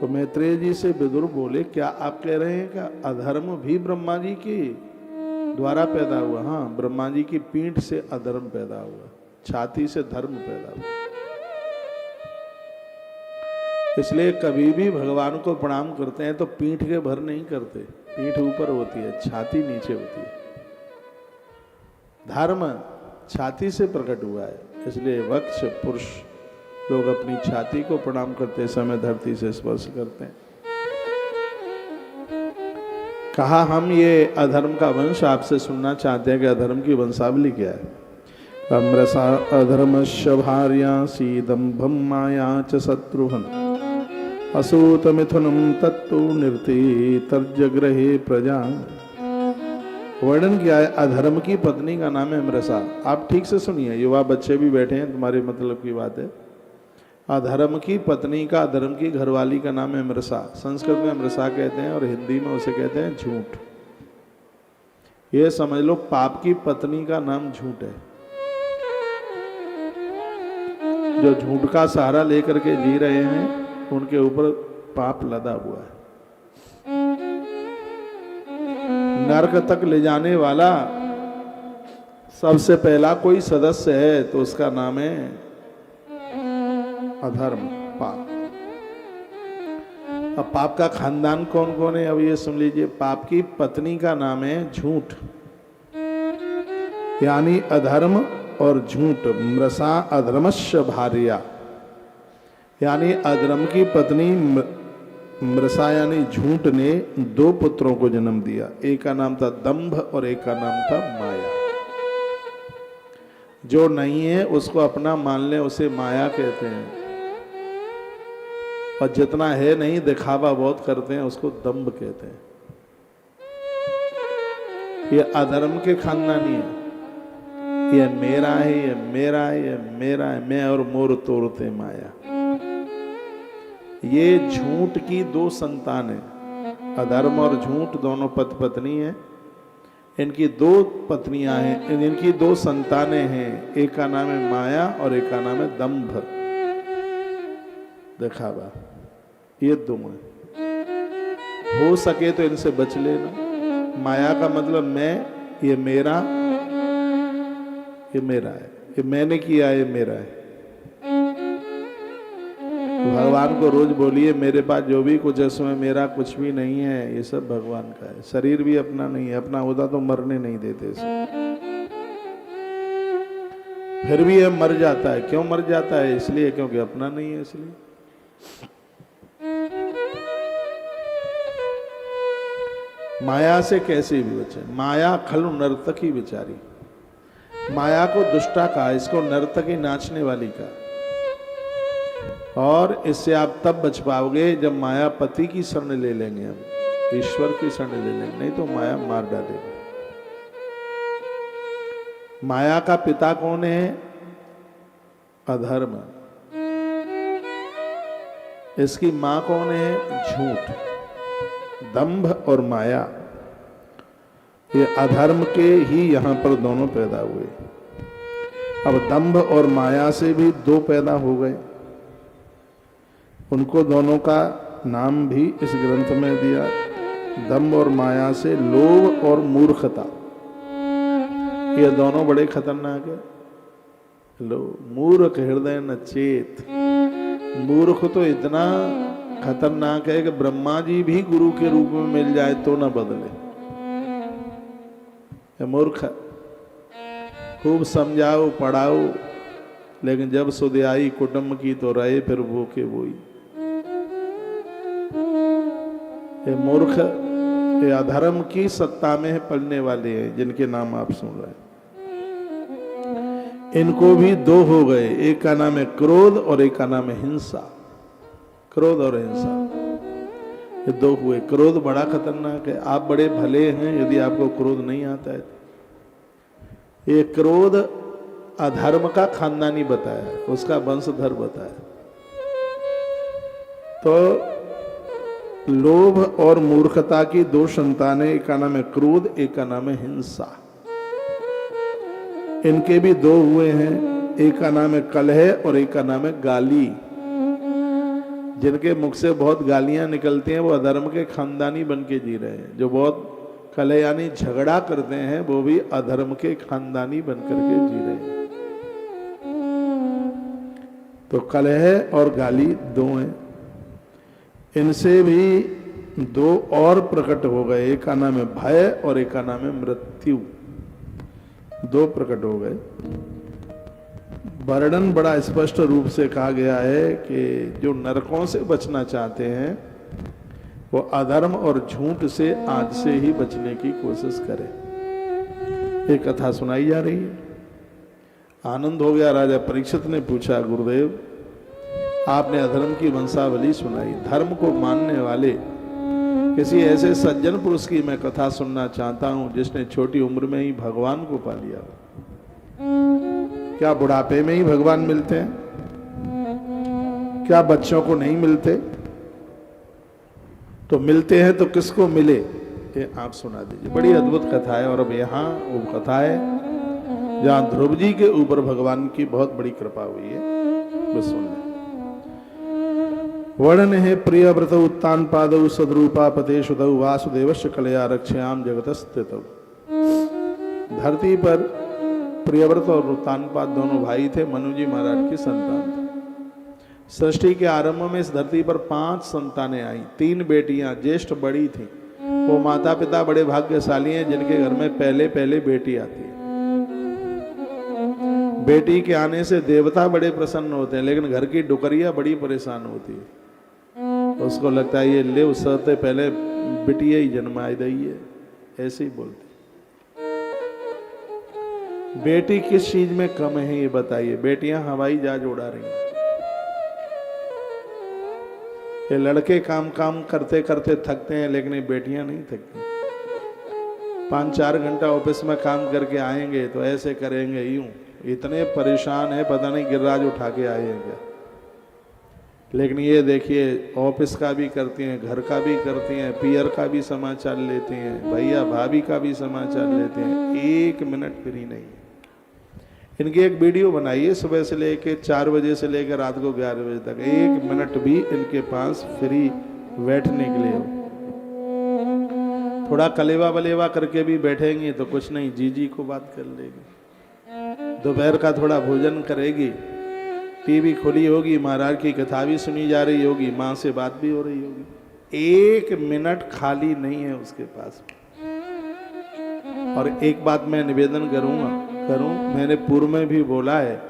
तो मैत्रेय जी से विदुर बोले, क्या आप कह रहे हैं कि अधर्म भी ब्रह्मा जी के द्वारा पैदा हुआ? हाँ, ब्रह्मा जी की पीठ से अधर्म पैदा हुआ, छाती से धर्म पैदा हुआ। इसलिए कभी भी भगवान को प्रणाम करते हैं तो पीठ के भर नहीं करते, पीठ ऊपर होती है, छाती नीचे होती है। धर्म छाती से प्रकट हुआ है, इसलिए वक्ष पुरुष लोग अपनी छाती को प्रणाम करते समय धरती से स्पर्श करते हैं। कहा हम ये अधर्म का वंश आपसे सुनना चाहते हैं कि अधर्म की वंशावली क्या है। अमृषा अधर्मस्य भार्यासी दंभम माया च शत्रुघ्न असूत मिथुनम तत्तु निर्ति तर्जग्रहे प्रजा। वर्णन किया है अधर्म की पत्नी का नाम है अमृषा। आप ठीक से सुनिए, युवा बच्चे भी बैठे हैं, तुम्हारे मतलब की बात है। अधर्म की पत्नी का, अधर्म की घरवाली का नाम है अमृषा। संस्कृत में अमृषा कहते हैं और हिंदी में उसे कहते हैं झूठ। ये समझ लो पाप की पत्नी का नाम झूठ है। जो झूठ का सहारा लेकर के जी रहे हैं उनके ऊपर पाप लदा हुआ है। नरक तक ले जाने वाला सबसे पहला कोई सदस्य है तो उसका नाम है अधर्म, पाप। अब पाप का खानदान कौन कौन है, अब ये सुन लीजिए। पाप की पत्नी का नाम है झूठ, यानी अधर्म और झूठ। मृषा अधर्मस्य भार्या, यानी अधर्म की पत्नी मृषा यानी झूठ ने दो पुत्रों को जन्म दिया। एक का नाम था दंभ और एक का नाम था माया। जो नहीं है उसको अपना मान ले, उसे माया कहते हैं। और जितना है नहीं, दिखावा बहुत करते हैं, उसको दंभ कहते हैं। ये अधर्म के खानदानी है। ये मेरा है, ये मेरा है, ये मेरा है, मैं और मोर तोड़ते माया। ये झूठ की दो संतान है। अधर्म और झूठ दोनों पति पत्नी है। इनकी दो पत्नियां हैं, इनकी दो संतानें हैं। एक का नाम है माया और एक का नाम है दंभ, दिखावा। ये दो हैं। हो सके तो इनसे बच लेना। माया का मतलब मैं, ये मेरा, ये मेरा है, ये मैंने किया, ये मेरा है। भगवान को रोज बोलिए मेरे पास जो भी कुछ है उसमें मेरा कुछ भी नहीं है, ये सब भगवान का है। शरीर भी अपना नहीं है, अपना होता तो मरने नहीं देते इसे। फिर भी ये मर जाता है। क्यों मर जाता है? इसलिए क्योंकि अपना नहीं है, इसलिए। माया से कैसे भी बचे। माया खलु नर्तकी बेचारी। माया को दुष्टा कहा, इसको नर्तकी नाचने वाली कहा। और इससे आप तब बच पाओगे जब मायापति की शरण ले लेंगे, हम ईश्वर की शरण ले लेंगे, नहीं तो माया मार डालेगी। माया का पिता कौन है? अधर्म। इसकी मां कौन है? झूठ। दंभ और माया, ये अधर्म के ही यहां पर दोनों पैदा हुए। अब दंभ और माया से भी दो पैदा हो गए। उनको दोनों का नाम भी इस ग्रंथ में दिया। दंभ और माया से लोभ और मूर्खता, ये दोनों बड़े खतरनाक है। मूर्ख हृदय न चेत। मूर्ख तो इतना खतरनाक है कि ब्रह्मा जी भी गुरु के रूप में मिल जाए तो न बदले। मूर्ख, खूब समझाओ पढ़ाओ, लेकिन जब सुध आई कुटुंब की तो रहे फिर वो के वही। ये मूर्ख, ये अधर्म की सत्ता में पड़ने वाले हैं, जिनके नाम आप सुन रहे हैं। इनको भी दो हो गए, एक का नाम है क्रोध और एक का नाम है हिंसा। क्रोध और हिंसा, ये दो हुए। क्रोध बड़ा खतरनाक है। आप बड़े भले हैं यदि आपको क्रोध नहीं आता है। ये क्रोध अधर्म का खानदानी बताया, उसका वंशधर बताया। तो लोभ और मूर्खता की दो संतानें, एक का नाम है क्रोध, एक का नाम है हिंसा। इनके भी दो हुए हैं, एक का नाम है कलह और एक का नाम है गाली। जिनके मुख से बहुत गालियां निकलती हैं वो अधर्म के खानदानी बन के जी रहे हैं। जो बहुत कलयानी झगड़ा करते हैं वो भी अधर्म के खानदानी बन करके जी रहे हैं। तो कलह और गाली दो हैं, इनसे भी दो और प्रकट हो गए। एक का नाम है भय और एक का नाम है मृत्यु। दो प्रकट हो गए। वर्णन बड़ा स्पष्ट रूप से कहा गया है कि जो नरकों से बचना चाहते हैं वो अधर्म और झूठ से आज से ही बचने की कोशिश करें। एक कथा सुनाई जा रही है। आनंद हो गया। राजा परीक्षित ने पूछा, गुरुदेव आपने अधर्म की वंशावली सुनाई, धर्म को मानने वाले किसी ऐसे सज्जन पुरुष की मैं कथा सुनना चाहता हूं जिसने छोटी उम्र में ही भगवान को पा लिया। क्या बुढ़ापे में ही भगवान मिलते हैं? क्या बच्चों को नहीं मिलते? तो मिलते हैं तो किसको मिले, ये आप सुना दीजिए। बड़ी अद्भुत कथा है। और अब यहाँ वो कथा है जहां ध्रुव जी के ऊपर भगवान की बहुत बड़ी कृपा हुई है, बस सुन लें। वर्णन है प्रियव्रत उत्तान पादौ सद्रूपा पते सुदौ वासुदेवस्य कलया रक्षयाम जगतस्थितौ। धरती पर प्रियव्रत और उत्तानपाद दोनों भाई थे, मनु जी महाराज की संतान थे। सृष्टि के आरंभ में इस धरती पर 5 संतानें आई। 3 बेटियां ज्येष्ठ बड़ी थी। वो माता पिता बड़े भाग्यशाली हैं जिनके घर में पहले पहले बेटी आती है। बेटी के आने से देवता बड़े प्रसन्न होते हैं, लेकिन घर की डुकरिया बड़ी परेशान होती है। उसको लगता है ये ले उससे पहले बिटिया ही जन्माई रही है, ऐसे ही बोलती। बेटी किस चीज में कम है ये बताइए। बेटियां हवाई जहाज उड़ा रही हैं, ये लड़के काम करते करते थकते हैं, लेकिन ये बेटियां नहीं थकती। 5-4 घंटा ऑफिस में काम करके आएंगे तो ऐसे करेंगे, यूं इतने परेशान है, पता नहीं गिरिराज उठा के आए हैं क्या। लेकिन ये देखिए, ऑफिस का भी करती हैं, घर का भी करती हैं, पियर का भी समाचार लेती हैं, भैया भाभी का भी समाचार लेते हैं, 1 मिनट फ्री नहीं। इनकी एक वीडियो बनाइए, सुबह से लेके 4 बजे से लेकर रात को 11 बजे तक 1 मिनट भी इनके पास फ्री बैठने के लिए हो। थोड़ा कलेवा बलेवा करके भी बैठेंगी तो कुछ नहीं, जीजी को बात कर लेगी। दोपहर का थोड़ा भोजन करेगी, टीवी खुली होगी, महाराज की कथा भी सुनी जा रही होगी, माँ से बात भी हो रही होगी। 1 मिनट खाली नहीं है उसके पास। और एक बात मैं निवेदन करूं, मैंने पूर्व में भी बोला है,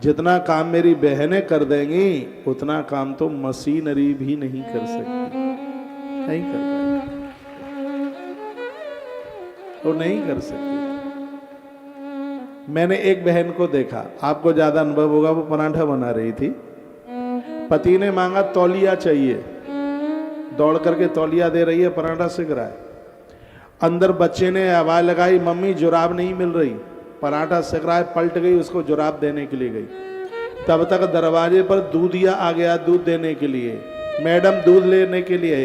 जितना काम मेरी बहनें कर देंगी उतना काम तो मशीनरी भी नहीं कर सकती। नहीं कर पाएगी, तो नहीं कर सकती। मैंने एक बहन को देखा, आपको ज्यादा अनुभव होगा, वो पराठा बना रही थी। पति ने मांगा तौलिया चाहिए, दौड़ करके तौलिया दे रही है, पराठा सिक रहा है। अंदर बच्चे ने आवाज लगाई, मम्मी जुराब नहीं मिल रही। पराठा सिक रहा है, पलट गई, उसको जुराब देने के लिए गई। तब तक दरवाजे पर दूधिया आ गया दूध देने के लिए। मैडम दूध लेने के लिए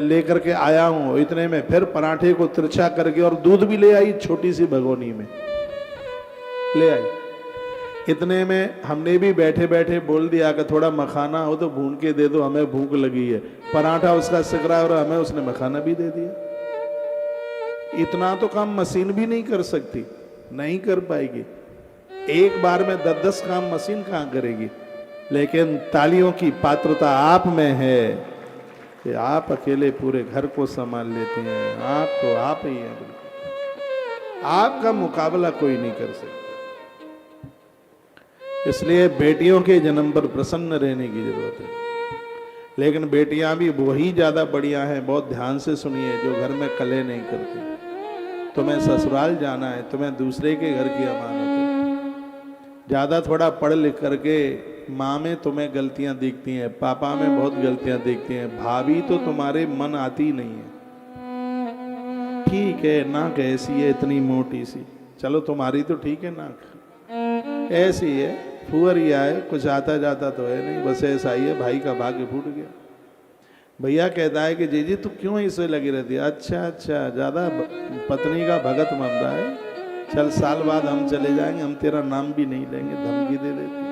लेकर के आया हूं। इतने में फिर पराठे को तिरछा करके और दूध भी ले आई, छोटी सी भगोनी में ले आई। इतने में हमने भी बैठे बैठे बोल दिया कि थोड़ा मखाना हो तो भून के दे दो, हमें भूख लगी है। पराठा उसका सिक रहा है और हमें उसने मखाना भी दे दिया। इतना तो काम मशीन भी नहीं कर सकती, नहीं कर पाएगी। एक बार में 10-10 काम मशीन कहां करेगी। लेकिन तालियों की पात्रता आप में है कि आप अकेले पूरे घर को संभाल लेते हैं। आप तो आप ही हैं, बिल्कुल आपका मुकाबला कोई नहीं कर सकता। इसलिए बेटियों के जन्म पर प्रसन्न रहने की जरूरत है। लेकिन बेटियां भी वही ज्यादा बढ़िया हैं, बहुत ध्यान से सुनिए, जो घर में कलह नहीं करती। तुम्हें ससुराल जाना है, तुम्हें दूसरे के घर की अमानत है। ज्यादा थोड़ा पढ़ लिख करके माँ में तुम्हें गलतियां दिखती हैं, पापा में बहुत गलतियां दिखती हैं, भाभी तो तुम्हारे मन आती नहीं है। ठीक है, नाक ऐसी है, इतनी मोटी सी, चलो तुम्हारी तो ठीक है, नाक ऐसी है, फुहरिया है, कुछ आता जाता तो है नहीं, बस ऐसा ही है, भाई का भाग्य फूट गया। भैया कहता है कि जीजी तू क्यों इसे लगी रहती है। अच्छा, ज्यादा पत्नी का भगत बन रहा है, चल साल बाद हम चले जाएंगे, हम तेरा नाम भी नहीं लेंगे, धमकी दे देती है।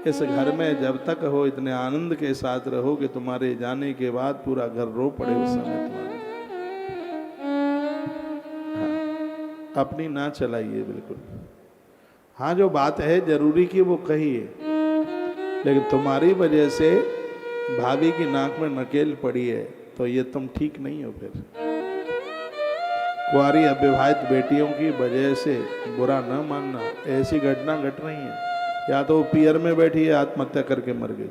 इस घर में जब तक हो इतने आनंद के साथ रहो कि तुम्हारे जाने के बाद पूरा घर रो पड़े उस समय तुम्हारे। हाँ, अपनी ना चलाइए बिल्कुल। हाँ, जो बात है जरूरी की वो कहिए, लेकिन तुम्हारी वजह से भाभी की नाक में नकेल पड़ी है तो ये तुम ठीक नहीं हो। फिर कुंवारी अविवाहित बेटियों की वजह से बुरा न मानना, ऐसी घटना घट रही है। या तो वो पियर में बैठी है आत्महत्या करके मर गई।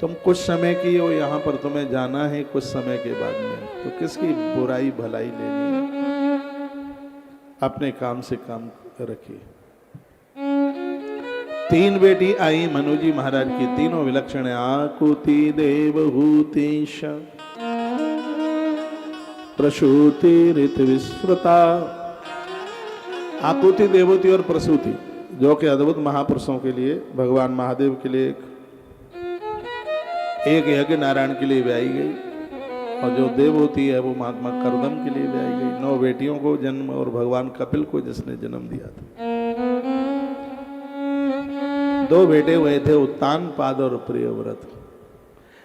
तुम कुछ समय की हो यहाँ पर, तुम्हें जाना है कुछ समय के बाद में, तो किसकी बुराई भलाई लेनी है। अपने काम से काम रखिए। 3 बेटी आई मनु जी महाराज की, तीनों विलक्षण है। आकुति देवहूतेश प्रसूति ऋत विस्मृता। आकुति देवती और प्रसूति जो कि अद्भुत महापुरुषों के लिए, भगवान महादेव के लिए एक यज्ञ नारायण के लिए ब्याई गई, और जो देवती है वो महात्मा करदम के लिए ब्याई गई। 9 बेटियों को जन्म, और भगवान कपिल को जिसने जन्म दिया था। 2 बेटे हुए थे, उत्तानपाद और प्रियव्रत।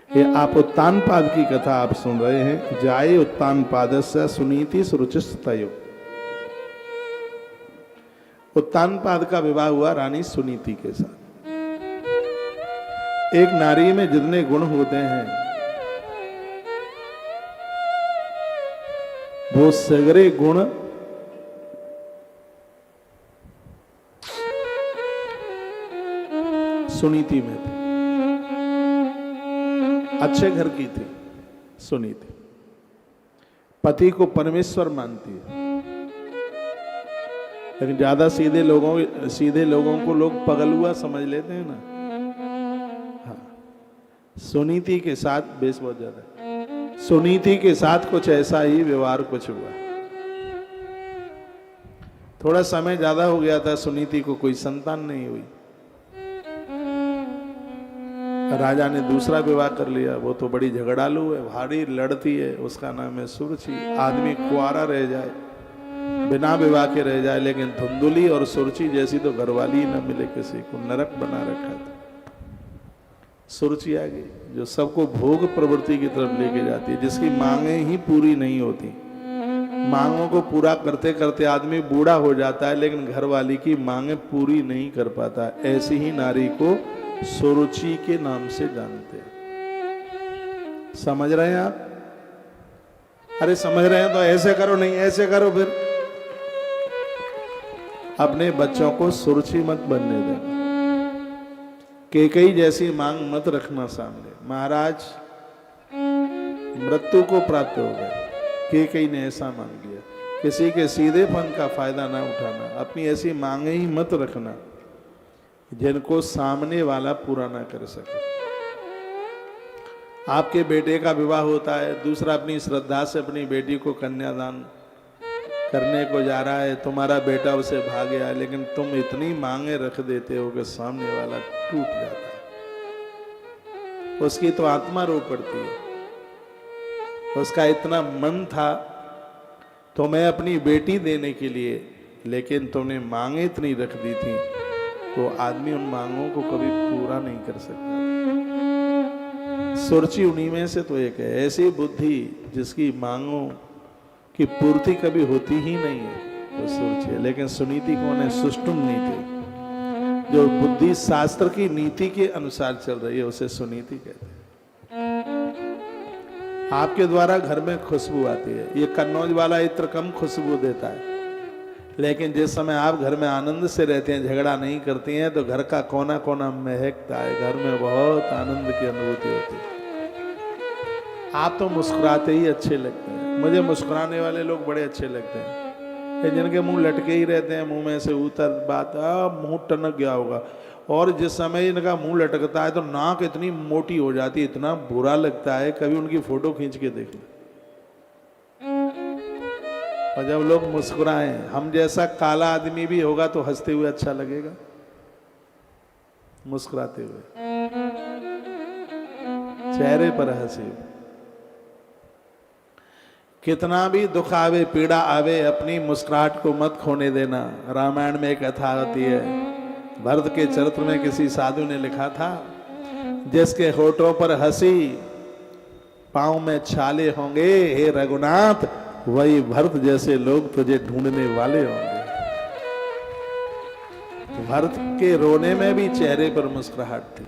ये आप उत्तानपाद की कथा आप सुन रहे हैं। जाये उत्तानपादस्य सुनीति सुरुचिस्तयो। उत्तानपाद का विवाह हुआ रानी सुनीति के साथ। एक नारी में जितने गुण होते हैं वो सगरे गुण सुनीति में थे। अच्छे घर की थी सुनीति, पति को परमेश्वर मानती है। लेकिन ज्यादा सीधे लोगों को लोग पगलुआ समझ लेते हैं ना। हाँ, सुनीति के साथ बेस बहुत ज्यादा। सुनीति के साथ कुछ ऐसा ही व्यवहार कुछ हुआ। थोड़ा समय ज्यादा हो गया था, सुनीति को कोई संतान नहीं हुई। राजा ने दूसरा विवाह कर लिया। वो तो बड़ी झगड़ालू है, भारी लड़ती है। उसका नाम है सुरुचि। आदमी कुआरा रह जाए, बिना विवाह के रह जाए, लेकिन धुंधुली और सुरुचि जैसी तो घरवाली ही न मिले किसी को। नरक बना रखा था। सुरुचि आ गई जो सबको भोग प्रवृत्ति की तरफ लेके जाती है, जिसकी मांगे ही पूरी नहीं होती। मांगों को पूरा करते करते आदमी बूढ़ा हो जाता है, लेकिन घरवाली की मांगे पूरी नहीं कर पाता। ऐसी ही नारी को सुरुचि के नाम से जानते हैं। समझ रहे हैं आप? अरे समझ रहे हैं तो ऐसे करो, नहीं ऐसे करो। फिर अपने बच्चों को सुरुचि मत बनने देना। केकई जैसी मांग मत रखना सामने। महाराज मृत्यु को प्राप्त हो गए, केकई ने ऐसा मांग लिया। किसी के सीधेपन का फायदा ना उठाना। अपनी ऐसी मांगे ही मत रखना जिनको सामने वाला पूरा ना कर सके। आपके बेटे का विवाह होता है, दूसरा अपनी श्रद्धा से अपनी बेटी को कन्यादान करने को जा रहा है, तुम्हारा बेटा उसे भाग गया, लेकिन तुम इतनी मांगे रख देते हो कि सामने वाला टूट जाता है। उसकी तो आत्मा रो पड़ती है। उसका इतना मन था तुम्हें अपनी बेटी देने के लिए, लेकिन तुमने मांगे इतनी रख दी थी, तो आदमी उन मांगों को कभी पूरा नहीं कर सकता। सुरुचि उन्हीं में से तो एक है। ऐसी बुद्धि जिसकी मांगों की पूर्ति कभी होती ही नहीं है, वो सुरुचि है। लेकिन सुनीति कौन है? सुष्टुम नीति, जो बुद्धि शास्त्र की नीति के अनुसार चल रही है, उसे सुनीति कहते हैं। आपके द्वारा घर में खुशबू आती है। ये कन्नौज वाला इत्र कम खुशबू देता है, लेकिन जिस समय आप घर में आनंद से रहते हैं, झगड़ा नहीं करती हैं, तो घर का कोना कोना महकता है। घर में बहुत आनंद की अनुभूति होती है। आप तो मुस्कुराते ही अच्छे लगते हैं। मुझे मुस्कुराने वाले लोग बड़े अच्छे लगते हैं। जिनके मुंह लटके ही रहते हैं, मुंह में से उतर बात, मुंह टनक गया होगा। और जिस समय इनका मुंह लटकता है तो नाक इतनी मोटी हो जाती है, इतना बुरा लगता है। कभी उनकी फोटो खींच के देख लो। और जब लोग मुस्कुराएं, हम जैसा काला आदमी भी होगा तो हंसते हुए अच्छा लगेगा, मुस्कुराते हुए, चेहरे पर हंसी। कितना भी दुख आवे, पीड़ा आवे, अपनी मुस्कुराहट को मत खोने देना। रामायण में एक कथा आती है, भरत के चरित्र में किसी साधु ने लिखा था, जिसके होठों पर हंसी पांव में छाले होंगे, हे रघुनाथ वही भरत जैसे लोग तुझे ढूंढने वाले होंगे। भरत के रोने में भी चेहरे पर मुस्कुराहट थी।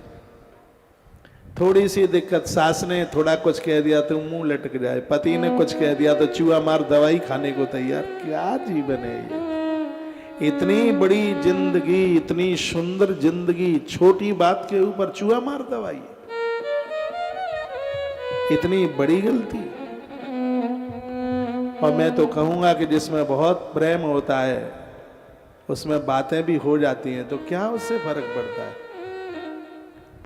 थोड़ी सी दिक्कत, सास ने थोड़ा कुछ कह दिया तो मुंह लटक जाए, पति ने कुछ कह दिया तो चूहा मार दवाई खाने को तैयार। क्या जीवन है ये, इतनी बड़ी जिंदगी, इतनी सुंदर जिंदगी, छोटी बात के ऊपर चूहा मार दवाई, इतनी बड़ी गलती। और मैं तो कहूंगा कि जिसमें बहुत प्रेम होता है उसमें बातें भी हो जाती हैं, तो क्या उससे फर्क पड़ता है।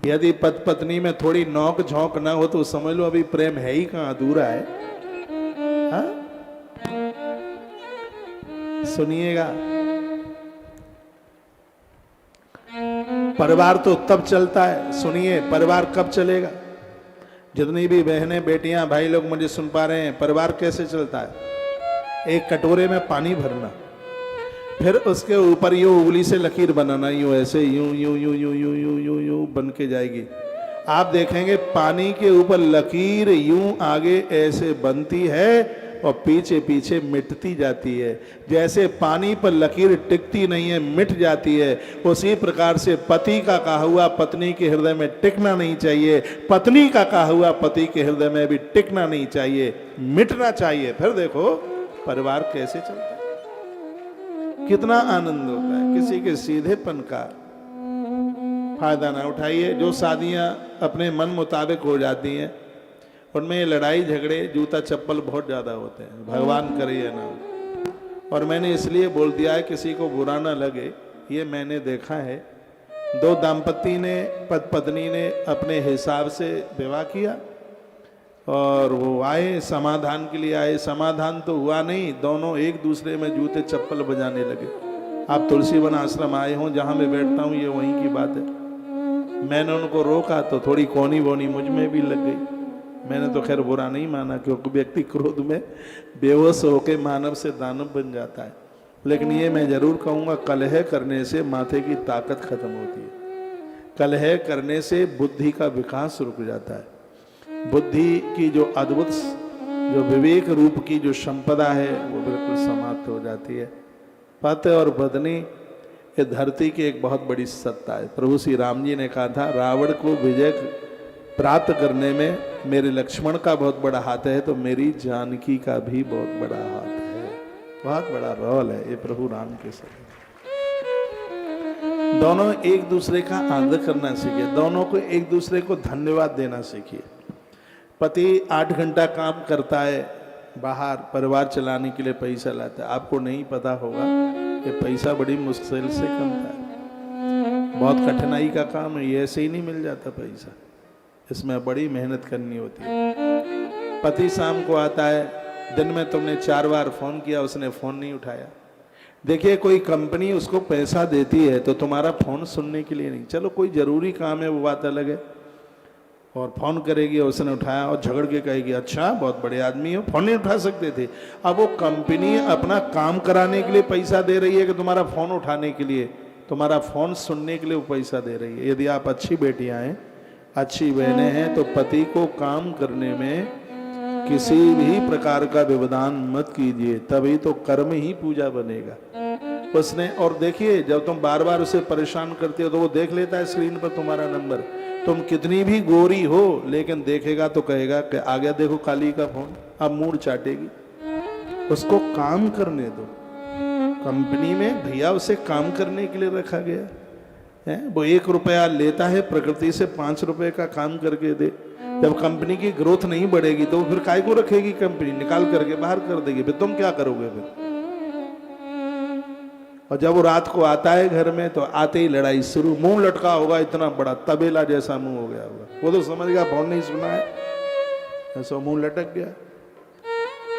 यदि पति पत्नी में थोड़ी नोक झोंक ना हो तो समझ लो अभी प्रेम है ही कहां, अधूरा है। हाँ? सुनिएगा, परिवार तो तब चलता है, सुनिए परिवार कब चलेगा। जितनी भी बहनें बेटियां भाई लोग मुझे सुन पा रहे हैं, परिवार कैसे चलता है। एक कटोरे में पानी भरना, फिर उसके ऊपर यूं उंगली से लकीर बनाना, यूं ऐसे यूं यूं यूं यूं यूं यूं यूं यूं बन के जाएगी। आप देखेंगे पानी के ऊपर लकीर यूं आगे ऐसे बनती है और पीछे पीछे मिटती जाती है। जैसे पानी पर लकीर टिकती नहीं है, मिट जाती है, उसी प्रकार से पति का कहा हुआ पत्नी के हृदय में टिकना नहीं चाहिए, पत्नी का कहा हुआ पति के हृदय में भी टिकना नहीं चाहिए, मिटना चाहिए। फिर देखो परिवार कैसे चलता है, कितना आनंद होता है। किसी के सीधेपन का फायदा ना उठाइए। जो शादियां अपने मन मुताबिक हो जाती हैं उनमें लड़ाई झगड़े जूता चप्पल बहुत ज्यादा होते हैं, भगवान करे या ना हो। और मैंने इसलिए बोल दिया है किसी को बुरा ना लगे, ये मैंने देखा है। दो दाम्पत्य ने, पत्नी ने अपने हिसाब से विवाह किया और वो आए समाधान के लिए आए, समाधान तो हुआ नहीं, दोनों एक दूसरे में जूते चप्पल बजाने लगे। आप तुलसी वन आश्रम आए हों, जहां मैं बैठता हूं ये वहीं की बात है। मैंने उनको रोका तो थोड़ी कोनी बोनी मुझ में भी लग गई। मैंने तो खैर बुरा नहीं माना, क्योंकि व्यक्ति क्रोध में बेहोश होकर मानव से दानव बन जाता है। लेकिन ये मैं जरूर कहूंगा, कलह करने से माथे की ताकत खत्म होती है। कलह करने से बुद्धि का विकास रुक जाता है। बुद्धि की जो अद्भुत, जो विवेक रूप की जो संपदा है वो बिल्कुल समाप्त हो जाती है। पति और पत्नी ये धरती की एक बहुत बड़ी सत्ता है। प्रभु श्री राम जी ने कहा था, रावण को विजय प्राप्त करने में मेरे लक्ष्मण का बहुत बड़ा हाथ है, तो मेरी जानकी का भी बहुत बड़ा हाथ है, बहुत बड़ा रोल है ये प्रभु राम के साथ। दोनों एक दूसरे का आदर करना सीखिए, दोनों को एक दूसरे को धन्यवाद देना सीखिए। पति 8 घंटा काम करता है बाहर, परिवार चलाने के लिए पैसा लाता है। आपको नहीं पता होगा ये पैसा बड़ी मुश्किल से कमता है, बहुत कठिनाई का काम है, ये ऐसे ही नहीं मिल जाता पैसा, इसमें बड़ी मेहनत करनी होती है। पति शाम को आता है, दिन में तुमने 4 बार फोन किया, उसने फोन नहीं उठाया। देखिए कोई कंपनी उसको पैसा देती है तो तुम्हारा फोन सुनने के लिए नहीं, चलो कोई जरूरी काम है वो बात अलग है, और फोन करेगी, उसने उठाया और झगड़ के कहेगी अच्छा बहुत बड़े आदमी हो, फोन नहीं उठा सकते थे। अब वो कंपनी अपना काम कराने के लिए पैसा दे रही है कि तुम्हारा फोन उठाने के लिए, तुम्हारा फोन सुनने के लिए वो पैसा दे रही है। यदि आप अच्छी बेटियां हैं, अच्छी बहनें हैं, तो पति को काम करने में किसी भी प्रकार का व्यवधान मत कीजिए, तभी तो कर्म ही पूजा बनेगा उसने। और देखिए जब तुम बार बार उसे परेशान करते हो तो वो देख लेता है स्क्रीन पर तुम्हारा नंबर। तुम कितनी भी गोरी हो लेकिन देखेगा तो कहेगा कि आ गया देखो काली का फोन, अब मूड चाटेगी। उसको काम करने दो, कंपनी में भैया उसे काम करने के लिए रखा गया है। वो 1 रुपया लेता है प्रकृति से, 5 रुपए का काम करके दे। जब कंपनी की ग्रोथ नहीं बढ़ेगी तो फिर काय को रखेगी कंपनी, निकाल करके बाहर कर देगी, फिर तुम क्या करोगे फिर। और जब वो रात को आता है घर में तो आते ही लड़ाई शुरू, मुंह लटका होगा, इतना बड़ा तबेला जैसा मुंह हो गया होगा, वो तो समझ गया फोन नहीं सुना है, ऐसा मुंह लटक गया।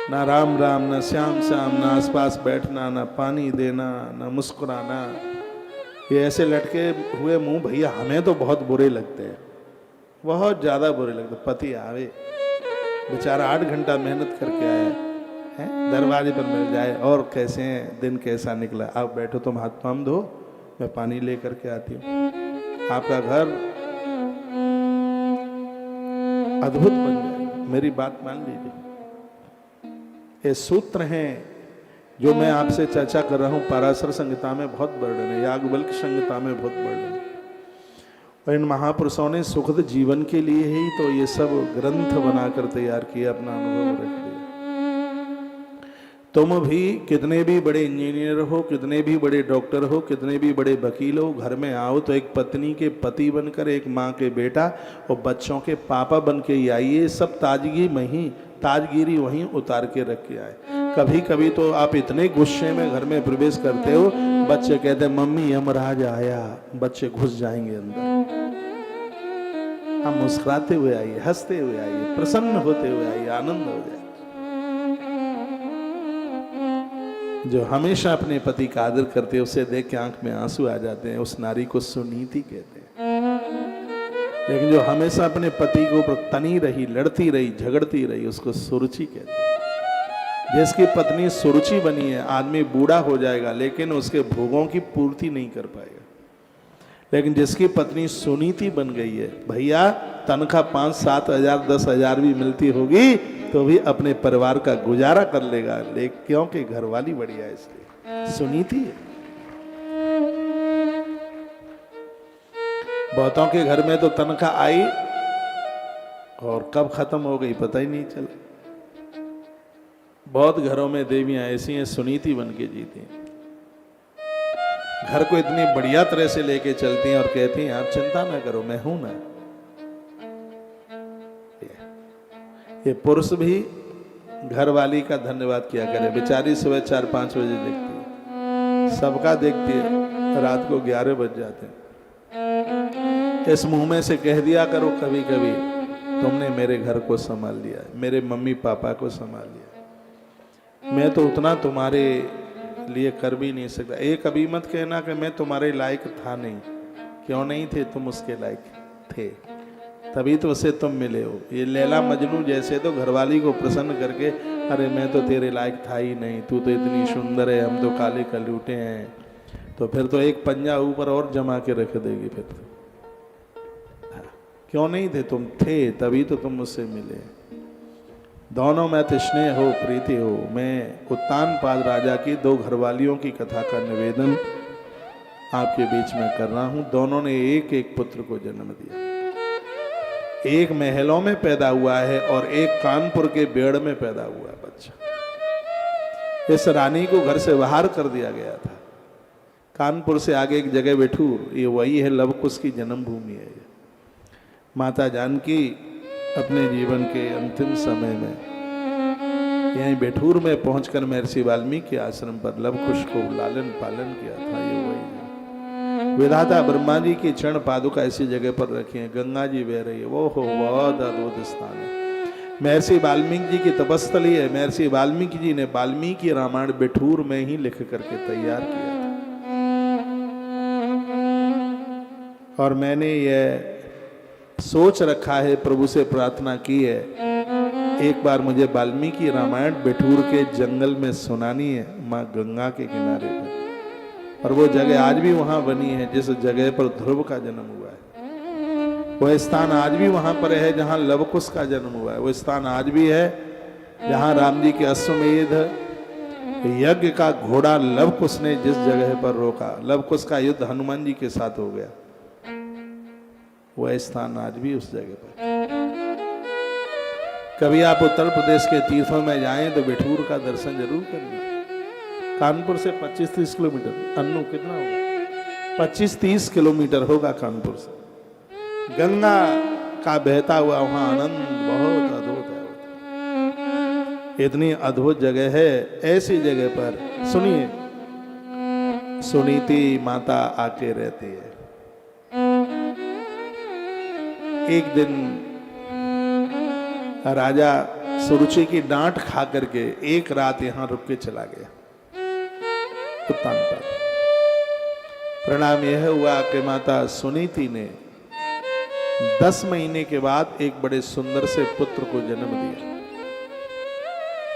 ना राम राम, ना श्याम श्याम, ना आसपास बैठना, ना पानी देना, ना मुस्कुराना। ये ऐसे लटके हुए मुंह भैया हमें तो बहुत बुरे लगते हैं, बहुत ज्यादा बुरे लगते। पति आवे बेचारा 8 घंटा मेहनत करके आया है, दरवाजे पर मिल जाए और कैसे हैं, दिन कैसा निकला, आप बैठो तुम हाथ पाँव धो, मैं पानी लेकर के आती हूँ, आपका घर अद्भुत बन जाएगा। मेरी बात मान लीजिए। ये सूत्र हैं जो मैं आपसे चर्चा कर रहा हूँ, पराशर संहिता में बहुत वर्णन है, याज्ञवल्क्य संहिता में बहुत वर्णन है। और इन महापुरुषों ने सुखद जीवन के लिए ही तो ये सब ग्रंथ बनाकर तैयार किया, अपना अनुभव रख दिया। तुम भी कितने भी बड़े इंजीनियर हो, कितने भी बड़े डॉक्टर हो, कितने भी बड़े वकील हो, घर में आओ तो एक पत्नी के पति बनकर, एक माँ के बेटा और बच्चों के पापा बन के ही आइए। सब ताजगिरी वहीं उतार के रख के आए। कभी कभी तो आप इतने गुस्से में घर में प्रवेश करते हो, बच्चे कहते हैं मम्मी यमराज आया, बच्चे घुस जाएंगे अंदर। हम मुस्कुराते हुए आइए, हंसते हुए आइए, प्रसन्न होते हुए आइए, आनंद हो जाए। जो हमेशा अपने पति का आदर करते हैं, उसे देख के आंख में आंसू आ जाते हैं, उस नारी को सुनीति कहते हैं। लेकिन जो हमेशा अपने पति को ऊपर तनी रही, लड़ती रही, झगड़ती रही, उसको सुरुचि कहते हैं। जिसकी पत्नी सुरुचि बनी है, आदमी बूढ़ा हो जाएगा लेकिन उसके भोगों की पूर्ति नहीं कर पाएगा। लेकिन जिसकी पत्नी सुनीति बन गई है, भैया तनख्वाह 5-7 हजार 10 हजार भी मिलती होगी तो भी अपने परिवार का गुजारा कर लेगा, लेकिन क्योंकि घरवाली बढ़िया है, इसलिए सुनीति है। बहुतों के घर में तो तनख्वाह आई और कब खत्म हो गई पता ही नहीं चला। बहुत घरों में देवियां ऐसी हैं, सुनीति बन के जीती हैं, घर को इतनी बढ़िया तरह से लेके चलती हैं और कहती हैं आप चिंता ना करो, मैं हूं ना। ये पुरुष भी घरवाली का धन्यवाद किया करे। बेचारी सुबह 4-5 बजे देखती है, सबका देखती है, रात को 11 बज जाते हैं। इस मुंह में से कह दिया करो कभी कभी, तुमने मेरे घर को संभाल लिया, मेरे मम्मी पापा को संभाल लिया, मैं तो उतना तुम्हारे लिए कर भी नहीं सकता। एक कभी मत कहना कि मैं तुम्हारे लायक था नहीं। क्यों नहीं थे? तुम उसके लायक थे, तभी तो उसे तुम मिले हो। ये लैला मजनू जैसे तो घरवाली को प्रसन्न करके, अरे मैं तो तेरे लायक था ही नहीं, तू तो इतनी सुंदर है, हम तो काले कलूटे हैं, तो फिर तो एक पंजा ऊपर और जमा के रख देगी। फिर तो क्यों नहीं थे? तुम थे, तभी तो तुम मुझसे मिले। दोनों में स्नेह हो, प्रीति हो। मैं उत्तानपाद राजा की 2 घरवालियों की कथा का निवेदन आपके बीच में कर रहा हूं। दोनों ने एक एक पुत्र को जन्म दिया। एक महलों में पैदा हुआ है और एक कानपुर के बेड़ में पैदा हुआ है बच्चा। इस रानी को घर से बाहर कर दिया गया था। कानपुर से आगे एक जगह बेठूर, ये वही है, लवकुश की जन्मभूमि है। माता जानकी अपने जीवन के अंतिम समय में यहीं बेठूर में पहुंचकर महर्षि वाल्मीकि आश्रम पर लवकुश को लालन पालन किया था। ये वही है। विधाता ब्रह्मा जी की चरण पादुका ऐसी जगह पर रखी है, गंगा जी बह रही है, वो हो बहुत अद्भुत स्थान है। महर्षि वाल्मीकि जी की तपस्थली है। महर्षि वाल्मीकि जी ने वाल्मीकि रामायण बेठूर में ही लिख करके तैयार किया था। और मैंने यह सोच रखा है, प्रभु से प्रार्थना की है, एक बार मुझे वाल्मीकि रामायण बेठूर के जंगल में सुनानी है, माँ गंगा के किनारे पर। और वो जगह आज भी वहां बनी है जिस जगह पर ध्रुव का जन्म हुआ है। वो स्थान आज भी वहां पर है जहां लवकुश का जन्म हुआ है। वो स्थान आज भी है जहां राम जी के अश्वमेध यज्ञ का घोड़ा लवकुश ने जिस जगह पर रोका। लवकुश का युद्ध हनुमान जी के साथ हो गया। वह स्थान आज भी उस जगह पर। कभी आप उत्तर प्रदेश के तीर्थों में जाएं तो बेठूर का दर्शन जरूर करिए। कानपुर से 25-30 किलोमीटर, अन्नू कितना होगा? 25-30 किलोमीटर होगा कानपुर से। गंगा का बहता हुआ वहां आनंद बहुत अद्भुत है। इतनी अद्भुत जगह है। ऐसी जगह पर सुनिए, सुनीति माता आके रहती है। एक दिन राजा सुरुचि की डांट खा करके एक रात यहां रुक के चला गया। उत्तानपाद प्रणाम यह हुआ कि माता सुनीति ने 10 महीने के बाद एक बड़े सुंदर से पुत्र को जन्म दिया।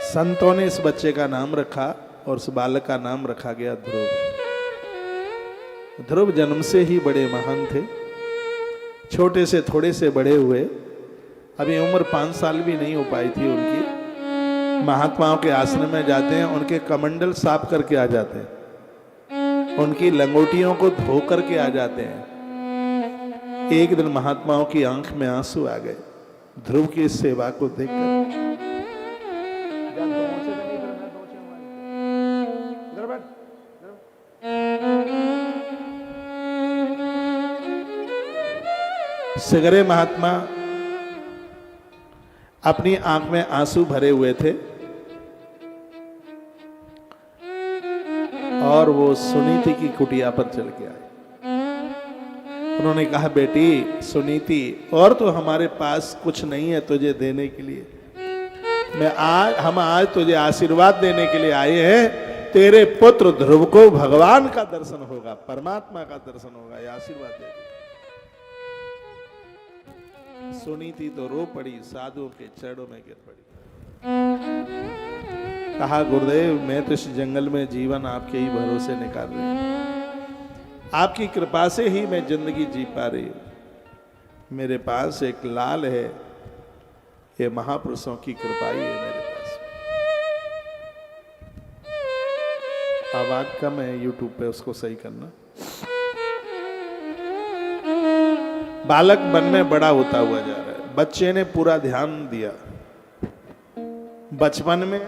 संतों ने इस बच्चे का नाम रखा और उस बालक का नाम रखा गया ध्रुव। ध्रुव जन्म से ही बड़े महान थे, छोटे से थोड़े से बड़े हुए, अभी उम्र 5 साल भी नहीं हो पाई थी उनकी। महात्माओं के आश्रम में जाते हैं, उनके कमंडल साफ करके आ जाते हैं, उनकी लंगोटियों को धो करके आ जाते हैं। एक दिन महात्माओं की आंख में आंसू आ गए ध्रुव की इस सेवा को देखकर। सगरे महात्मा अपनी आंख में आंसू भरे हुए थे और वो सुनीति की कुटिया पर चल के आए। उन्होंने कहा, बेटी सुनीति, और तो हमारे पास कुछ नहीं है तुझे देने के लिए, हम आज तुझे आशीर्वाद देने के लिए आए हैं। तेरे पुत्र ध्रुव को भगवान का दर्शन होगा, परमात्मा का दर्शन होगा, ये आशीर्वाद दे। सुनीति तो रो पड़ी, साधुओं के चरणों में गिर पड़ी। कहा, गुरुदेव मैं तो इस जंगल में जीवन आपके ही भरोसे निकाल रही हूं, आपकी कृपा से ही मैं जिंदगी जी पा रही हूं। मेरे पास एक लाल है, ये महापुरुषों की कृपा ही है मेरे पास। आवाज कम है यूट्यूब पे, उसको सही करना। बालक मन में बड़ा होता हुआ जा रहा है। बच्चे ने पूरा ध्यान दिया। बचपन में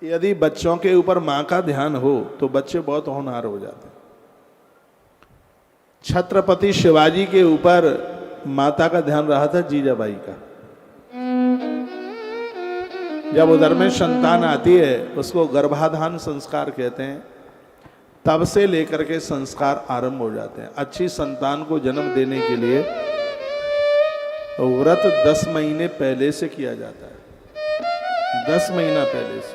यदि बच्चों के ऊपर मां का ध्यान हो तो बच्चे बहुत होनहार हो जाते हैं। छत्रपति शिवाजी के ऊपर माता का ध्यान रहा था जीजाबाई का। जब उदर में संतान आती है उसको गर्भाधान संस्कार कहते हैं, तब से लेकर के संस्कार आरंभ हो जाते हैं। अच्छी संतान को जन्म देने के लिए व्रत 10 महीने पहले से किया जाता है, 10 महीना पहले से।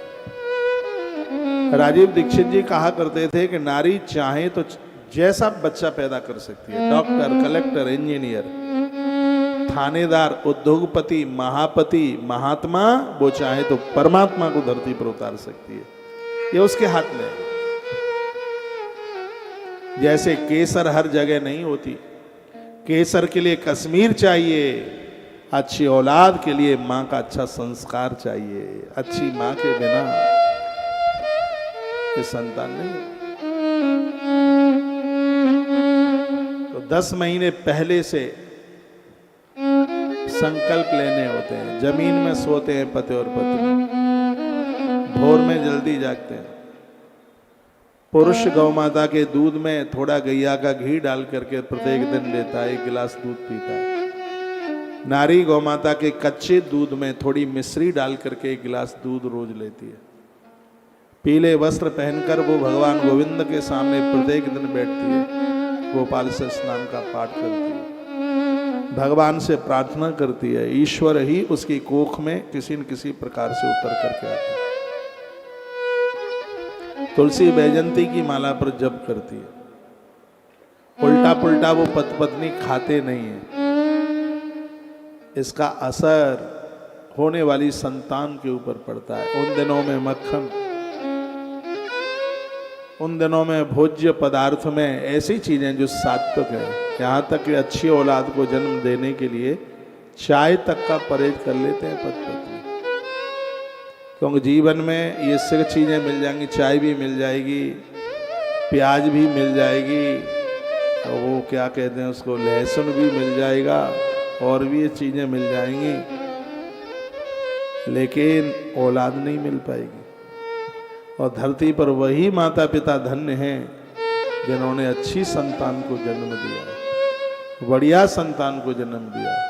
राजीव दीक्षित जी कहा करते थे कि नारी चाहे तो जैसा बच्चा पैदा कर सकती है, डॉक्टर, कलेक्टर, इंजीनियर, थानेदार, उद्योगपति, महापति, महात्मा, वो चाहे तो परमात्मा को धरती पर उतार सकती है, ये उसके हाथ में है। जैसे केसर हर जगह नहीं होती, केसर के लिए कश्मीर चाहिए, अच्छी औलाद के लिए मां का अच्छा संस्कार चाहिए। अच्छी मां के बिना ये संतान नहीं। तो 10 महीने पहले से संकल्प लेने होते हैं। जमीन में सोते हैं पति और पत्नी, भोर में जल्दी जागते हैं। पुरुष गौ माता के दूध में थोड़ा गैया का घी डाल करके प्रत्येक दिन लेता है, 1 गिलास दूध पीता है। नारी गौ माता के कच्चे दूध में थोड़ी मिश्री डाल करके 1 गिलास दूध रोज लेती है। पीले वस्त्र पहनकर वो भगवान गोविंद के सामने प्रत्येक दिन बैठती है, गोपाल से स्नान का पाठ करती है, भगवान से प्रार्थना करती है। ईश्वर ही उसकी कोख में किसी न किसी प्रकार से उतर करके आता है। तुलसी बैजंती की माला पर जप करती है। उल्टा पुल्टा वो पत्नी खाते नहीं है। इसका असर होने वाली संतान के ऊपर पड़ता है। उन दिनों में मक्खन, उन दिनों में भोज्य पदार्थ में ऐसी चीजें जो सात्विक है, यहाँ तक कि अच्छी औलाद को जन्म देने के लिए चाय तक का परहेज कर लेते हैं पत्नी। क्योंकि जीवन में ये सब चीज़ें मिल जाएंगी, चाय भी मिल जाएगी, प्याज भी मिल जाएगी, और वो क्या कहते हैं उसको, लहसुन भी मिल जाएगा, और भी ये चीज़ें मिल जाएंगी, लेकिन औलाद नहीं मिल पाएगी। और धरती पर वही माता पिता धन्य हैं जिन्होंने अच्छी संतान को जन्म दिया है, बढ़िया संतान को जन्म दिया है।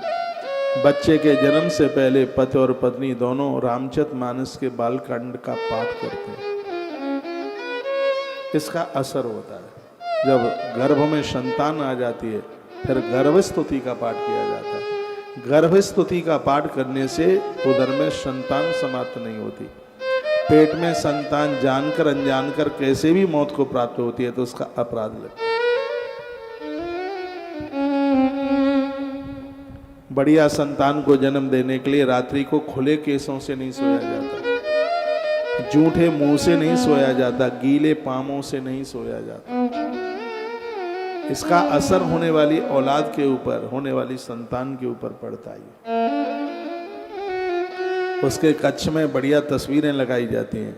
बच्चे के जन्म से पहले पति और पत्नी दोनों रामचरितमानस के बालकांड का पाठ करते हैं। इसका असर होता है। जब गर्भ में संतान आ जाती है फिर गर्भस्तुति का पाठ किया जाता है। गर्भस्तुति का पाठ करने से उदर में संतान समाप्त नहीं होती। पेट में संतान जानकर अनजानकर कैसे भी मौत को प्राप्त होती है तो उसका अपराध लगता है। बढ़िया संतान को जन्म देने के लिए रात्रि को खुले केसों से नहीं सोया जाता, जूठे मुंह से नहीं सोया जाता, गीले पामों से नहीं सोया जाता। इसका असर होने वाली औलाद के ऊपर, होने वाली संतान के ऊपर पड़ता है। उसके कक्ष में बढ़िया तस्वीरें लगाई जाती हैं,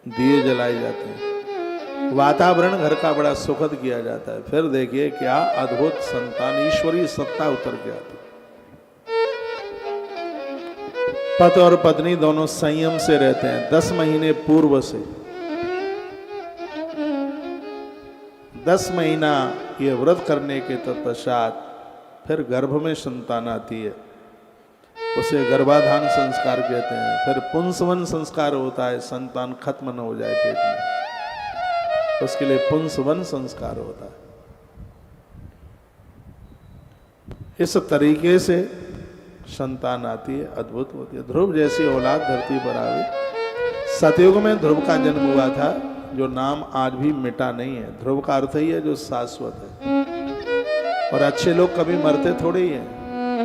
दिए जलाए जाते हैं, वातावरण घर का बड़ा सुखद किया जाता है। फिर देखिए क्या अद्भुत संतान, ईश्वरीय सत्ता उतर के आती है। पति और पत्नी दोनों संयम से रहते हैं। 10 महीने पूर्व से 10 महीना ये व्रत करने के तत्पश्चात फिर गर्भ में संतान आती है, उसे गर्भाधान संस्कार कहते हैं। फिर पुंसवन संस्कार होता है, संतान खत्म न हो जाए पेट में, उसके लिए पुंसवन संस्कार होता है। इस तरीके से संतान आती है, अद्भुत होती है। ध्रुव जैसी औलाद धरती पर आवे। सतयुग में ध्रुव का जन्म हुआ था, जो नाम आज भी मिटा नहीं है। ध्रुव का अर्थ ही है जो शाश्वत है, और अच्छे लोग कभी मरते थोड़े ही हैं।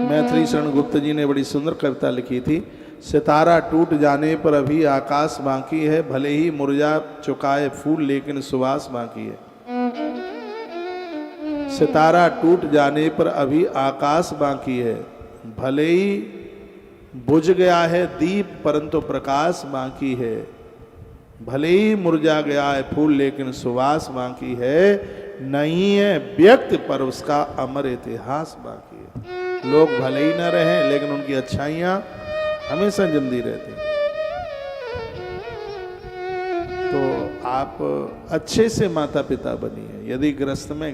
मैथिली शरण गुप्त जी ने बड़ी सुंदर कविता लिखी थी। सितारा टूट जाने पर अभी आकाश बाकी है, भले ही मुरझा चुकाए फूल लेकिन सुवास बाकी है। सितारा टूट जाने पर अभी आकाश बाकी है, भले ही बुझ गया है दीप परंतु प्रकाश बाकी है। भले ही मुरझा गया है फूल लेकिन सुवास बाकी है। नहीं है व्यक्त पर उसका अमर इतिहास बाकी है। लोग भले ही न रहें लेकिन उनकी अच्छाइयां हमेशा जिंदी रहती हैं। तो आप अच्छे से माता पिता बनिए। यदि ग्रस्त में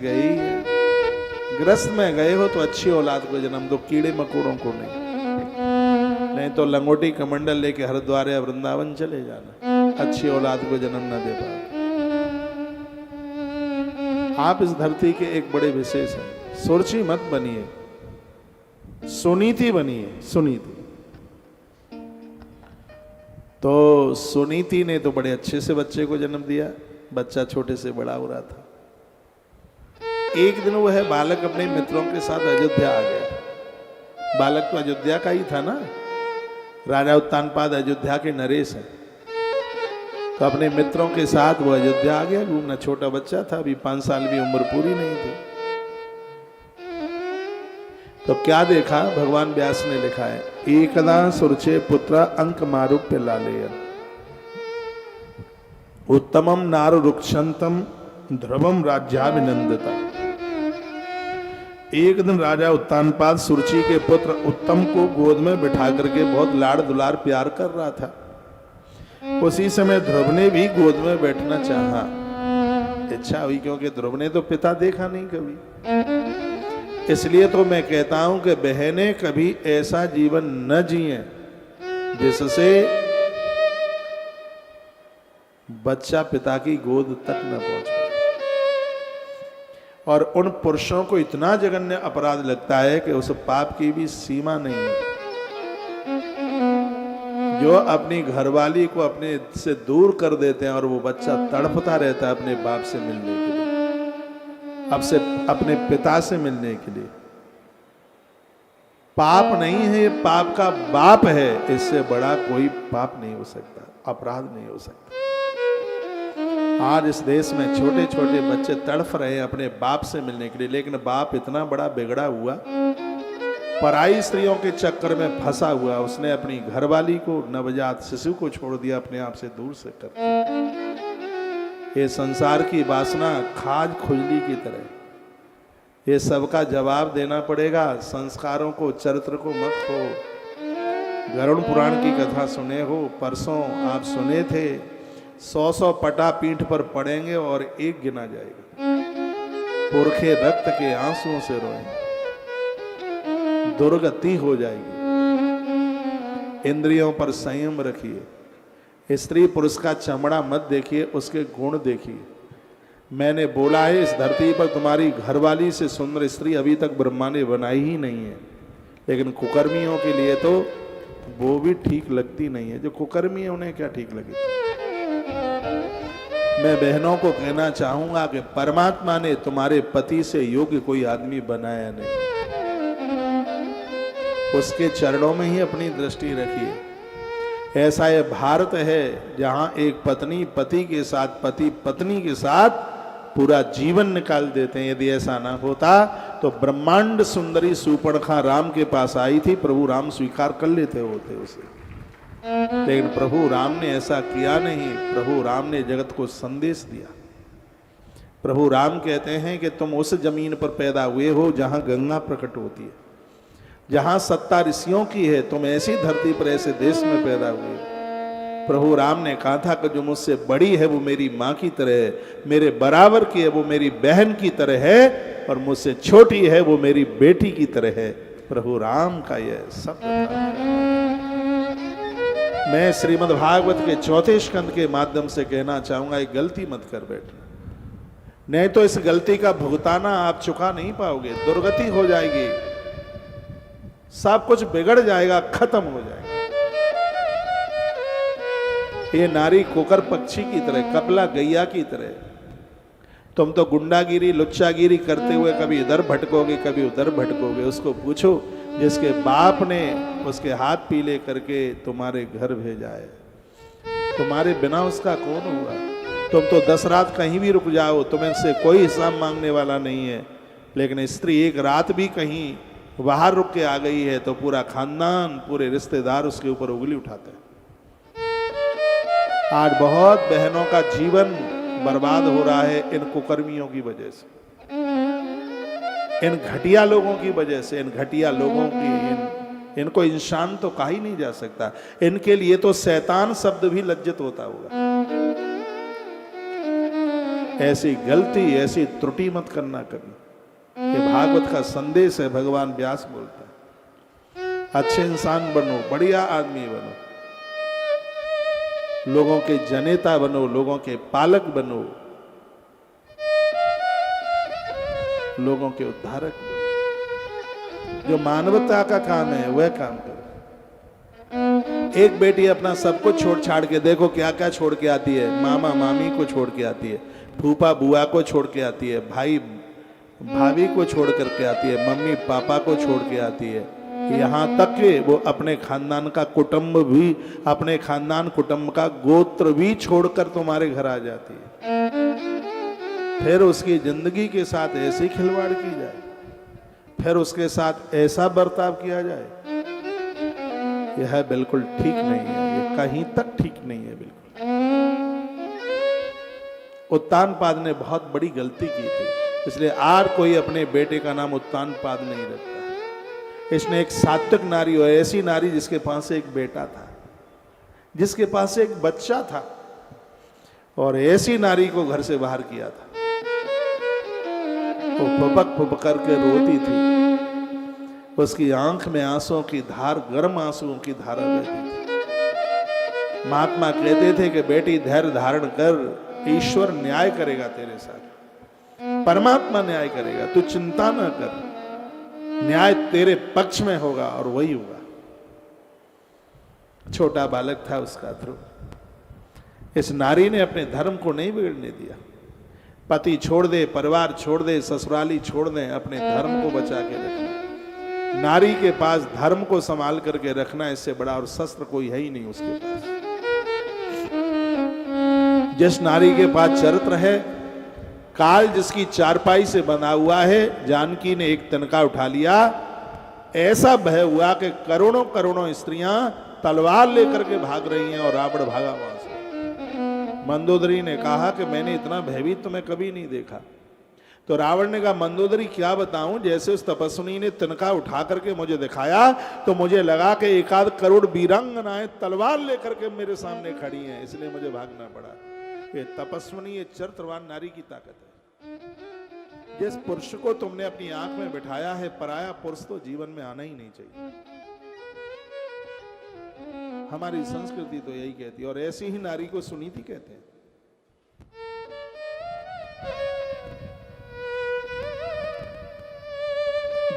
गए हो तो अच्छी औलाद को जन्म दो, कीड़े मकोड़ों को नहीं तो लंगोटी कमंडल लेके हरिद्वार या वृंदावन चले जाना। अच्छी औलाद को जन्म न दे पाए। आप इस धरती के एक बड़े विशेष हैं। सुरची मत बनिए, सुनीति बनिए। सुनीति तो सुनीति ने तो बड़े अच्छे से बच्चे को जन्म दिया। बच्चा छोटे से बड़ा हो रहा था। एक दिन वह बालक अपने मित्रों के साथ अयोध्या आ गया। बालक तो अयोध्या का ही था ना, राजा उत्तानपाद अयोध्या के नरेश हैं। तो अपने मित्रों के साथ वो अयोध्या आ गया घूमना। छोटा बच्चा था, अभी 5 साल भी उम्र पूरी नहीं थी। तो क्या देखा, भगवान व्यास ने लिखा है, एकदा सुरचे पुत्र अंक मारुप्य लालेयन उत्तमम नार रुक्षंतम ध्रुवम राज्याभिनंदिता। एक दिन राजा उत्तानपाद सुरची के पुत्र उत्तम को गोद में बिठा करके बहुत लाड़ दुलार प्यार कर रहा था। उसी समय ध्रुव ने भी गोद में बैठना चाहा। इच्छा हुई, क्योंकि ध्रुव ने तो पिता देखा नहीं कभी। इसलिए तो मैं कहता हूं कि बहनें कभी ऐसा जीवन न जिए जिससे बच्चा पिता की गोद तक न पहुंच पाए। और उन पुरुषों को इतना जघन्य अपराध लगता है कि उस पाप की भी सीमा नहीं है, जो अपनी घरवाली को अपने से दूर कर देते हैं और वो बच्चा तड़पता रहता है अपने बाप से मिलने के लिए, अपने पिता से मिलने के लिए। पाप नहीं है, ये पाप का बाप है। इससे बड़ा कोई पाप नहीं हो सकता, अपराध नहीं हो सकता। आज इस देश में छोटे छोटे बच्चे तड़फ रहे हैं अपने बाप से मिलने के लिए, लेकिन बाप इतना बड़ा बिगड़ा हुआ, पराई स्त्रियों के चक्कर में फंसा हुआ। उसने अपनी घरवाली को, नवजात शिशु को छोड़ दिया अपने आप से दूर से कर। ये संसार की वासना खाज खुजली की तरह, ये सबका जवाब देना पड़ेगा। संस्कारों को, चरित्र को मत खो। गरुड़ पुराण की कथा सुने हो, परसों आप सुने थे। 100 पटा पीठ पर पड़ेंगे और एक गिना जाएगा। पुरखे रक्त के आंसुओं से रोएंगे, दुर्गति हो जाएगी। इंद्रियों पर संयम रखिए। स्त्री पुरुष का चमड़ा मत देखिए, उसके गुण देखिए। मैंने बोला है, इस धरती पर तुम्हारी घरवाली से सुंदर स्त्री अभी तक ब्रह्मा ने बनाई ही नहीं है। लेकिन कुकर्मियों के लिए तो वो भी ठीक लगती नहीं है। जो कुकर्मी है उन्हें क्या ठीक लगेगी। मैं बहनों को कहना चाहूंगा कि परमात्मा ने तुम्हारे पति से योग्य कोई आदमी बनाया नहीं। उसके चरणों में ही अपनी दृष्टि रखिए। ऐसा ये भारत है जहां एक पत्नी पति के साथ, पति पत्नी के साथ पूरा जीवन निकाल देते हैं। यदि ऐसा ना होता तो ब्रह्मांड सुंदरी सूर्पणखा राम के पास आई थी, प्रभु राम स्वीकार कर लेते होते उसे, लेकिन प्रभु राम ने ऐसा किया नहीं। प्रभु राम ने जगत को संदेश दिया। प्रभु राम कहते हैं कि तुम उस जमीन पर पैदा हुए हो जहां गंगा प्रकट होती है, जहां सत्ता ऋषियों की है, तुम ऐसी धरती पर ऐसे देश में पैदा हुए हो। प्रभु राम ने कहा था कि जो मुझसे बड़ी है वो मेरी माँ की तरह है, मेरे बराबर की है वो मेरी बहन की तरह है, और मुझसे छोटी है वो मेरी बेटी की तरह है। प्रभु राम का यह सब मैं श्रीमद् भागवत के चौथे स्कंद के माध्यम से कहना चाहूंगा, एक गलती मत कर बैठना, नहीं तो इस गलती का भुगताना आप चुका नहीं पाओगे, दुर्गति हो जाएगी, सब कुछ बिगड़ जाएगा, खत्म हो जाएगा। ये नारी कोकर पक्षी की तरह, कपला गैया की तरह, तुम तो गुंडागिरी लुच्चागिरी करते हुए कभी इधर भटकोगे कभी उधर भटकोगे। उसको पूछो जिसके बाप ने उसके हाथ पीले करके तुम्हारे घर भेजा है, तुम्हारे बिना उसका कौन हुआ। तुम तो 10 रात कहीं भी रुक जाओ, तुमसे कोई हिसाब मांगने वाला नहीं है, लेकिन स्त्री एक रात भी कहीं बाहर रुक के आ गई है तो पूरा खानदान, पूरे रिश्तेदार उसके ऊपर उंगली उठाते हैं। आज बहुत बहनों का जीवन बर्बाद हो रहा है इन कुकर्मियों की वजह से, इन घटिया लोगों की वजह से। इन घटिया लोगों की इनको इंसान तो कहा ही नहीं जा सकता, इनके लिए तो शैतान शब्द भी लज्जित होता होगा। ऐसी गलती, ऐसी त्रुटि मत करना कभी। ये भागवत का संदेश है, भगवान व्यास बोलता है। अच्छे इंसान बनो, बढ़िया आदमी बनो, लोगों के जनेता बनो, लोगों के पालक बनो, लोगों के उद्धारक बनो। जो मानवता का काम है वह काम करो। एक बेटी अपना सब कुछ छोड़ छाड़ के, देखो क्या क्या छोड़ के आती है, मामा मामी को छोड़ के आती है, फूफा बुआ को छोड़ के आती है, भाई भाभी को छोड़ करके आती है, मम्मी पापा को छोड़ के आती है, यहाँ तक कि वो अपने खानदान का कुटुंब भी, अपने खानदान कुटुंब का गोत्र भी छोड़कर तुम्हारे घर आ जाती है। फिर उसकी जिंदगी के साथ ऐसी खिलवाड़ की जाए, फिर उसके साथ ऐसा बर्ताव किया जाए, यह बिल्कुल ठीक नहीं है, ये कहीं तक ठीक नहीं है बिल्कुल। उत्तानपाद ने बहुत बड़ी गलती की थी, इसलिए आज कोई अपने बेटे का नाम उत्तानपाद नहीं रखता। इसने एक सात्विक नारी, और ऐसी नारी जिसके पास एक बेटा था, जिसके पास एक बच्चा था, और ऐसी नारी को घर से बाहर किया था। वो फुपक फुपक करके रोती थी, उसकी आंख में आंसुओं की धार, गर्म आंसुओं की धारा बहती थी। महात्मा कहते थे कि बेटी धैर्य धारण कर, ईश्वर न्याय करेगा तेरे साथ, परमात्मा न्याय करेगा, तू चिंता न कर, न्याय तेरे पक्ष में होगा और वही होगा। छोटा बालक था उसका ध्रुव, इस नारी ने अपने धर्म को नहीं बिगड़ने दिया। पति छोड़ दे, परिवार छोड़ दे, ससुराली छोड़ दे, अपने धर्म को बचा के रखना। नारी के पास धर्म को संभाल करके रखना, इससे बड़ा और शस्त्र कोई है ही नहीं उसके पास। जिस नारी के पास चरित्र है, काल जिसकी चारपाई से बंधा हुआ है, जानकी ने एक तिनका उठा लिया, ऐसा भय हुआ कि करोड़ों करोड़ों स्त्रियां तलवार लेकर के भाग रही हैं और रावण भागा वहां से। मंदोदरी ने कहा कि मैंने इतना भयभीत तुम्हें कभी नहीं देखा। तो रावण ने कहा, मंदोदरी क्या बताऊं, जैसे उस तपस्विनी ने तिनका उठा करके मुझे दिखाया तो मुझे लगा कि 1 करोड़ वीरांगनाएं तलवार लेकर के मेरे सामने खड़ी हैं, इसलिए मुझे भागना पड़ा। ये तपस्विनी, ये चरित्रवान नारी की ताकत है। जिस पुरुष को तुमने अपनी आंख में बिठाया है, पराया पुरुष तो जीवन में आना ही नहीं चाहिए। हमारी संस्कृति तो यही कहती है, और ऐसी ही नारी को सुनीति कहते हैं।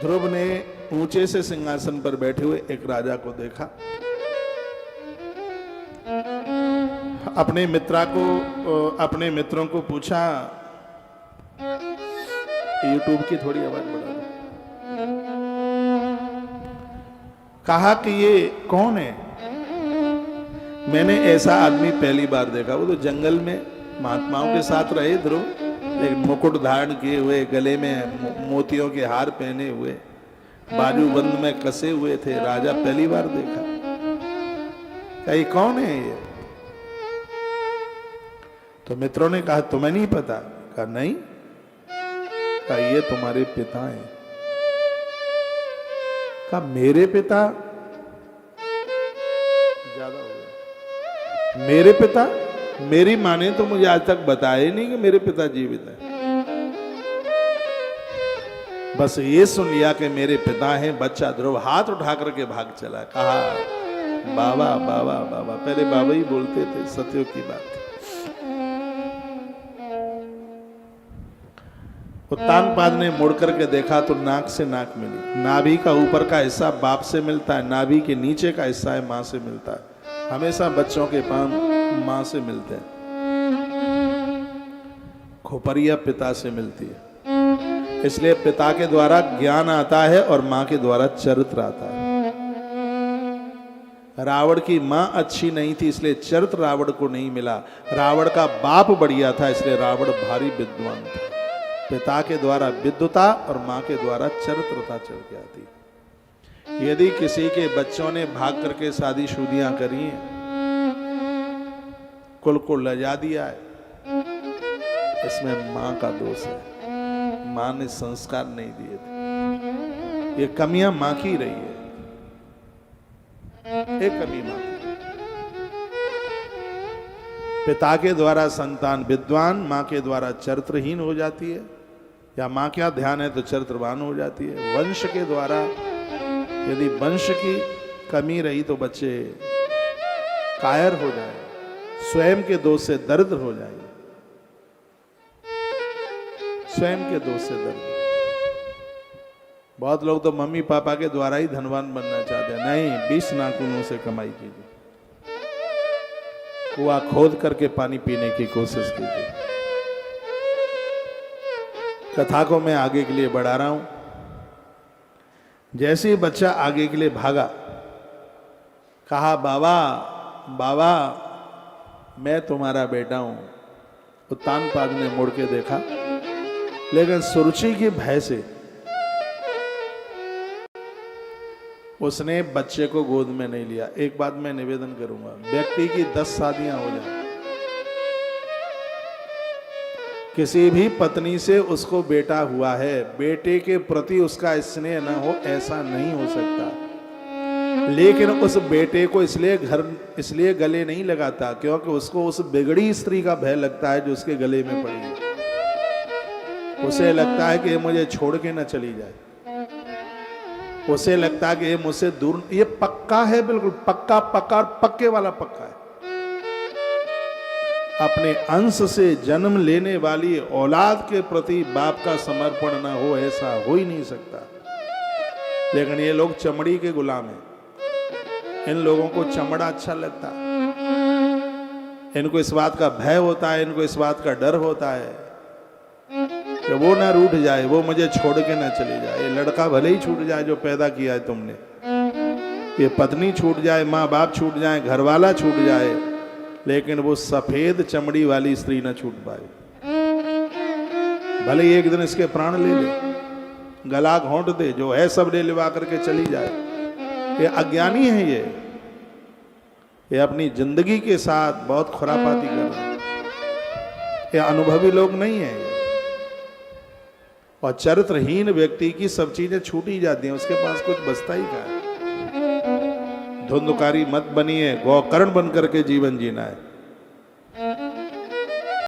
ध्रुव ने ऊंचे से सिंहासन पर बैठे हुए एक राजा को देखा। अपने अपने मित्रों को पूछा, यूट्यूब की थोड़ी आवाज बढ़ा दो, कहा कि ये कौन है? मैंने ऐसा आदमी पहली बार देखा। वो तो जंगल में महात्माओं के साथ रहे ध्रुव, एक मुकुट धारण किए हुए, गले में मोतियों के हार पहने हुए, बाजूबंद में कसे हुए थे। राजा पहली बार देखा, क्या ये कौन है ये? तो मित्रों ने कहा तुम्हें नहीं पता? कहा नहीं। कहा ये तुम्हारे पिता हैं। कहा मेरे पिता? ज्यादा हो गया। मेरे पिता? मेरी मां ने तो मुझे आज तक बताया ही नहीं कि मेरे पिता जीवित है। बस ये सुन लिया कि मेरे पिता हैं। बच्चा ध्रुव हाथ उठा करके भाग चला। कहा बाबा बाबा बाबा। पहले बाबा ही बोलते थे, सत्यों की बात। उत्तानपाद ने मुड़ करके देखा तो नाक से नाक मिली। नाभि का ऊपर का हिस्सा बाप से मिलता है, नाभि के नीचे का हिस्सा है मां से मिलता है। हमेशा बच्चों के पांव मां से मिलते हैं, खोपरिया पिता से मिलती है। इसलिए पिता के द्वारा ज्ञान आता है और मां के द्वारा चरित्र आता है। रावण की मां अच्छी नहीं थी, इसलिए चरित्र रावण को नहीं मिला। रावण का बाप बढ़िया था, इसलिए रावण भारी विद्वान था। पिता के द्वारा विद्वता और मां के द्वारा चरित्रता चल के आती। यदि किसी के बच्चों ने भाग करके शादी शुदियां करी हैं, कुल को लजा दिया है, इसमें मां का दोष है। मां ने संस्कार नहीं दिए थे। ये कमियां मां की रही है, एक कमी मां की। पिता के द्वारा संतान विद्वान, मां के द्वारा चरित्रहीन हो जाती है, या मां क्या ध्यान है तो चरित्रवान हो जाती है। वंश के द्वारा यदि वंश की कमी रही तो बच्चे कायर हो जाए, स्वयं के दोष से दरिद्र हो जाए, स्वयं के दोष से दरिद्र। बहुत लोग तो मम्मी पापा के द्वारा ही धनवान बनना चाहते हैं। नहीं, 20 नाखूनों से कमाई कीजिए, कुआं खोद करके पानी पीने की कोशिश कीजिए। कथा को मैं आगे के लिए बढ़ा रहा हूं। जैसे ही बच्चा आगे के लिए भागा, कहा बाबा बाबा मैं तुम्हारा बेटा हूं। उत्तानपाद ने मुड़ के देखा, लेकिन सुरुचि की भय से उसने बच्चे को गोद में नहीं लिया। एक बात मैं निवेदन करूंगा, व्यक्ति की 10 शादियां हो जाए, किसी भी पत्नी से उसको बेटा हुआ है, बेटे के प्रति उसका स्नेह न हो, ऐसा नहीं हो सकता। लेकिन उस बेटे को इसलिए गले नहीं लगाता क्योंकि उसको उस बिगड़ी स्त्री का भय लगता है जो उसके गले में पड़ी है। उसे लगता है कि ये मुझे छोड़ के न चली जाए, उसे लगता है कि ये मुझसे दूर। ये पक्का है, बिल्कुल पक्का पक्का, पक्के वाला पक्का है। अपने अंश से जन्म लेने वाली औलाद के प्रति बाप का समर्पण न हो, ऐसा हो ही नहीं सकता। लेकिन ये लोग चमड़ी के गुलाम हैं। इन लोगों को चमड़ा अच्छा लगता है, इनको इस बात का भय होता है, इनको इस बात का डर होता है कि वो ना रूठ जाए, वो मुझे छोड़ के ना चली जाए। ये लड़का भले ही छूट जाए जो पैदा किया है तुमने, ये पत्नी छूट जाए, माँ बाप छूट जाए, घरवाला छूट जाए, लेकिन वो सफेद चमड़ी वाली स्त्री न छूट पाए। भले ही एक दिन इसके प्राण ले ले, गला घोंट दे, जो है सब ले लेवा करके चली जाए। ये अज्ञानी है, ये अपनी जिंदगी के साथ बहुत खुरापाती कर रहे हैं। ये अनुभवी लोग नहीं है। और चरित्रहीन व्यक्ति की सब चीजें छूटी जाती हैं, उसके पास कुछ बचता ही क्या है। धुंधकारी मत बनिए, गौकर्ण बन करके जीवन जीना है।